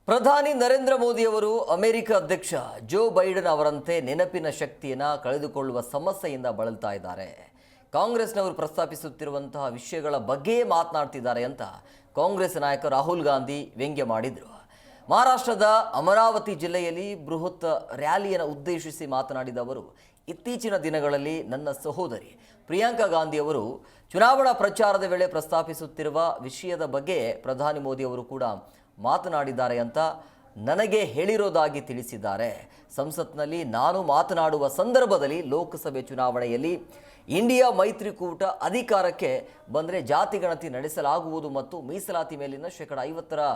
ಪ್ರಧಾನಿ ನರೇಂದ್ರ ಮೋದಿ ಅವರು ಅಮೆರಿಕ ಅಧ್ಯಕ್ಷ ಜೋ ಬೈಡನ್ ಅವರಂತೆ ನೆನಪಿನ ಶಕ್ತಿಯನ್ನು ಕಳೆದುಕೊಳ್ಳುವ ಸಮಸ್ಯೆಯಿಂದ ಬಳಲ್ತಾ ಇದ್ದಾರೆ. ಕಾಂಗ್ರೆಸ್ನವರು ಪ್ರಸ್ತಾಪಿಸುತ್ತಿರುವಂತಹ ವಿಷಯಗಳ ಬಗ್ಗೆ ಮಾತನಾಡ್ತಿದ್ದಾರೆ ಅಂತ ಕಾಂಗ್ರೆಸ್ ನಾಯಕ ರಾಹುಲ್ ಗಾಂಧಿ ವ್ಯಂಗ್ಯ ಮಾಡಿದರು. ಮಹಾರಾಷ್ಟ್ರದ ಅಮರಾವತಿ ಜಿಲ್ಲೆಯಲ್ಲಿ ಬೃಹತ್ ರ್ಯಾಲಿಯನ್ನು ಉದ್ದೇಶಿಸಿ ಮಾತನಾಡಿದ ಅವರು, ಇತ್ತೀಚಿನ ದಿನಗಳಲ್ಲಿ ನನ್ನ ಸಹೋದರಿ ಪ್ರಿಯಾಂಕಾ ಗಾಂಧಿ ಅವರು ಚುನಾವಣಾ ಪ್ರಚಾರದ ವೇಳೆ ಪ್ರಸ್ತಾಪಿಸುತ್ತಿರುವ ವಿಷಯದ ಬಗ್ಗೆ ಪ್ರಧಾನಿ ಮೋದಿ ಅವರು ಕೂಡ ಮಾತನಾಡಿದ್ದಾರೆ ಅಂತ ನನಗೆ ಹೇಳಿರೋದಾಗಿ ತಿಳಿಸಿದ್ದಾರೆ. ಸಂಸತ್ನಲ್ಲಿ ನಾನು ಮಾತನಾಡುವ ಸಂದರ್ಭದಲ್ಲಿ ಲೋಕಸಭೆ ಚುನಾವಣೆಯಲ್ಲಿ ಇಂಡಿಯಾ ಮೈತ್ರಿಕೂಟ ಅಧಿಕಾರಕ್ಕೆ ಬಂದರೆ ಜಾತಿ ಗಣತಿ ನಡೆಸಲಾಗುವುದು ಮತ್ತು ಮೀಸಲಾತಿ ಮೇಲಿನ 50%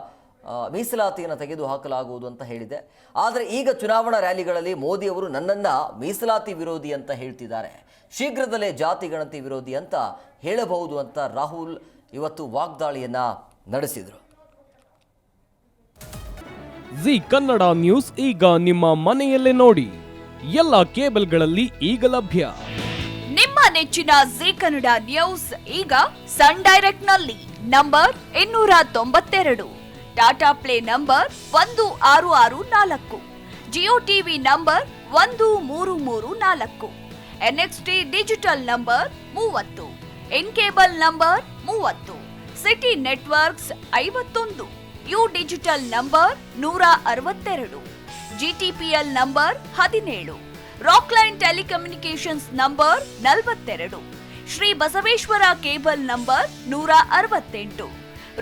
ಮೀಸಲಾತಿಯನ್ನು ತೆಗೆದುಹಾಕಲಾಗುವುದು ಅಂತ ಹೇಳಿದೆ. ಆದರೆ ಈಗ ಚುನಾವಣಾ ರ್ಯಾಲಿಗಳಲ್ಲಿ ಮೋದಿ ಅವರು ನನ್ನನ್ನು ಮೀಸಲಾತಿ ವಿರೋಧಿ ಅಂತ ಹೇಳ್ತಿದ್ದಾರೆ. ಶೀಘ್ರದಲ್ಲೇ ಜಾತಿ ಗಣತಿ ವಿರೋಧಿ ಅಂತ ಹೇಳಬಹುದು ಅಂತ ರಾಹುಲ್ ಇವತ್ತು ವಾಗ್ದಾಳಿಯನ್ನು ನಡೆಸಿದರು. ಜಿ ಕನ್ನಡ ನ್ಯೂಸ್ ಈಗ ನಿಮ್ಮ ಮನೆಯಲ್ಲೇ ನೋಡಿ. ಎಲ್ಲ ಕೇಬಲ್ಗಳಲ್ಲಿ ಈಗ ಲಭ್ಯ. ನಿಮ್ಮ ನೆಚ್ಚಿನ ಜಿ ಕನ್ನಡ ನ್ಯೂಸ್ ಈಗ ಸನ್ ಡೈರೆಕ್ಟ್ ನಲ್ಲಿ number 292, Tata Play number 1664, Jio TV number 1334, NXT digital number 30, in cable number 30, city networks 51, U digital number 162, GTPL number 17, Rockline telecommunications number 42, Shri Basaveshwara cable number 168,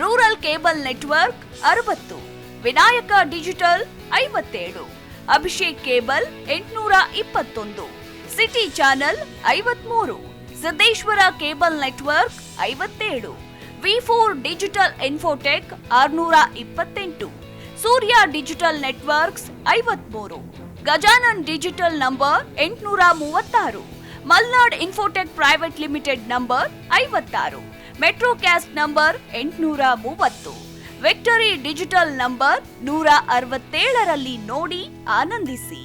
rural cable network 60, Vinayaka digital 57, Abhishek cable 821, city channel 53, Siddeshwara cable network 57, ವಿ4 digital infotech 628, Surya digital networks 53, Gajanan digital number 836, Malnad infotech private limited number 56, Metrocast number 830, Victory digital number 167ರಲ್ಲಿ ನೋಡಿ ಆನಂದಿಸಿ.